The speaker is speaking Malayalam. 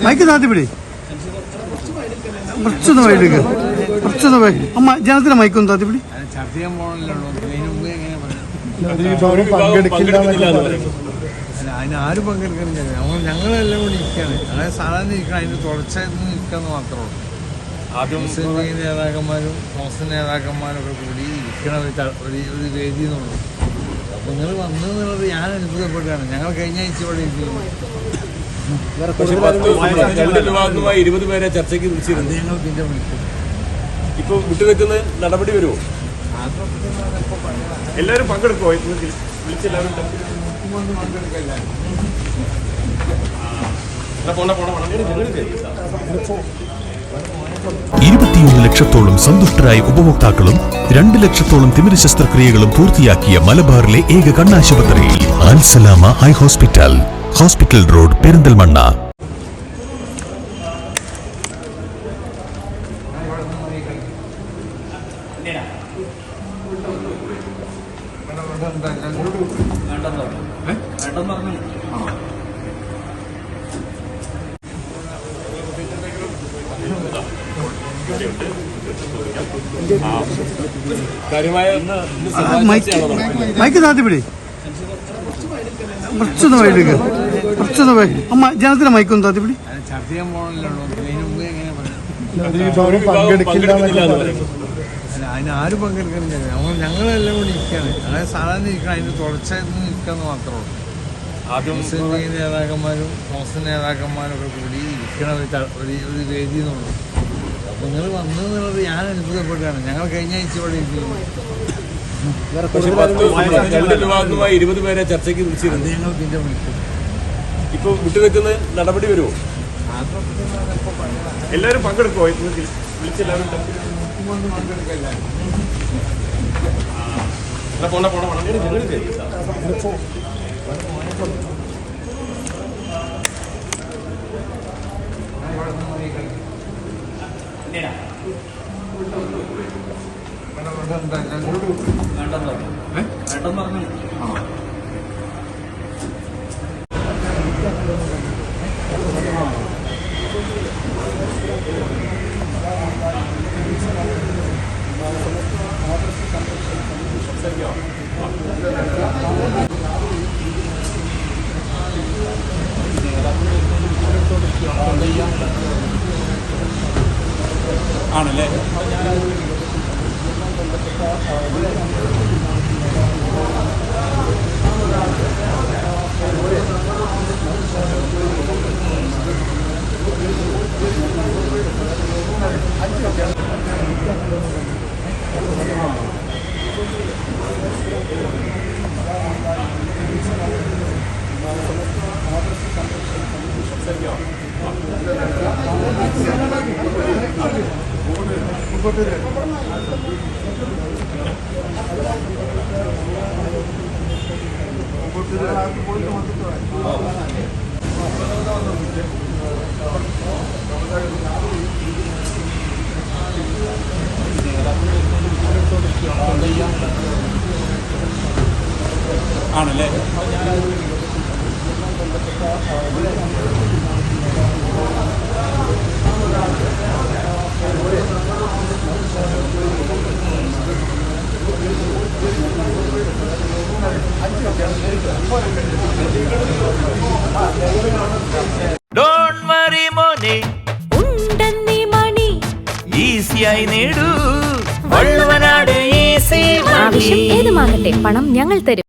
മൈക്ക് താത്തിപ്പിടി കുറച്ചൊന്ന് വൈകിട്ട് കുറച്ചൊന്ന് വൈകി അമ്മ ജനത്തിന് മൈക്കൊന്ന് താത്തിപ്പിടി. അതിനാരും പങ്കെടുക്കുന്നില്ല. ഞങ്ങളെല്ലാം കൂടി ഇരിക്കുകയാണ്. അതായത് സാധാരണ ഇരിക്കണം, അതിന് തുടർച്ചയായിട്ട് നിൽക്കാന്ന് മാത്രമേ ഉള്ളൂ. ആദ്യം മുസ്ലിം ലീഗ് നേതാക്കന്മാരും മുസ്ലിം നേതാക്കന്മാരും ഒക്കെ കൂടി ഇരിക്കണ ഒരു വേദി എന്നുള്ളൂ. അപ്പോൾ നിങ്ങൾ വന്നതെന്നുള്ളത് ഞാൻ അത്ഭുതപ്പെടുകയാണ്. ഞങ്ങൾ കഴിഞ്ഞ ആഴ്ച ഇവിടെ ഇരിക്കുന്നു. 20 പേരെ ചർച്ചയ്ക്ക് വിളിച്ചിരുന്നു. ഞങ്ങൾ പിന്നെ വിളിക്കും. ഇപ്പൊ വിട്ടുനിൽക്കുന്ന നടപടി വരുമോ? എല്ലാവരും പങ്കെടുക്കുമോ? വിളിച്ചെല്ലാവരും പങ്കെടുക്കല്ല. 21 ലക്ഷത്തോളം സന്തുഷ്ടരായ ഉപഭോക്താക്കളും 2 ലക്ഷത്തോളം തിമിര ശസ്ത്രക്രിയകളും പൂർത്തിയാക്കിയ മലബാറിലെ ഏക കണ്ണാശുപത്രി Al Salama eye hospital, hospital road, Perinthalmanna. Mike താത്തിപ്പിടി കുറച്ചൊന്ന് വൈകിട്ട് കുറച്ചൊന്ന് വൈകി അമ്മ ജനത്തിന് മൈക്കൊന്ന് താത്തിപ്പിടി. ചർച്ച ചെയ്യാൻ പോകണല്ലോ. അതിനാരും പങ്കെടുക്കുന്നില്ല. ഞങ്ങളെല്ലാം കൂടി ഇരിക്കുകയാണ്. അതായത് സാധാരണ ഇരിക്കണം, അതിന് തുടർച്ചയായിട്ട് നിൽക്കാന്ന് മാത്രമേ ഉള്ളൂ. ആദ്യം മുസ്ലിം ലീഗ് നേതാക്കന്മാരും മുസ്ലിം നേതാക്കന്മാരും ഒക്കെ കൂടി ഇരിക്കണ ഒരു വേദി എന്നുള്ളൂ. അപ്പോൾ നിങ്ങൾ വന്നതെന്നുള്ളത് ഞാൻ അത്ഭുതപ്പെടുകയാണ്. ഞങ്ങൾ കഴിഞ്ഞ ആഴ്ച ഇവിടെ ഇരിക്കുന്നു. 20 പേരെ ചർച്ചയ്ക്ക് വിളിച്ചിരുന്നു. ഞങ്ങൾ പിന്നെ വിളിക്കും. ഇപ്പൊ വിട്ടുനിൽക്കുന്ന നടപടി വരുമോ? എല്ലാവരും പങ്കെടുക്കുമോ? വിളിച്ചെല്ലാവരും പങ്കെടുക്കല്ല. ആണല്ലേ? ആണല്ലേ? Don't worry മോനെ, ഉണ്ടെന്നീ മണി ഈസിയായി നേടൂ വള്ളുവനാട് ഈസി മണി. ആവശ്യം ഏതുമാകട്ടെ, പണം ഞങ്ങൾ തരും.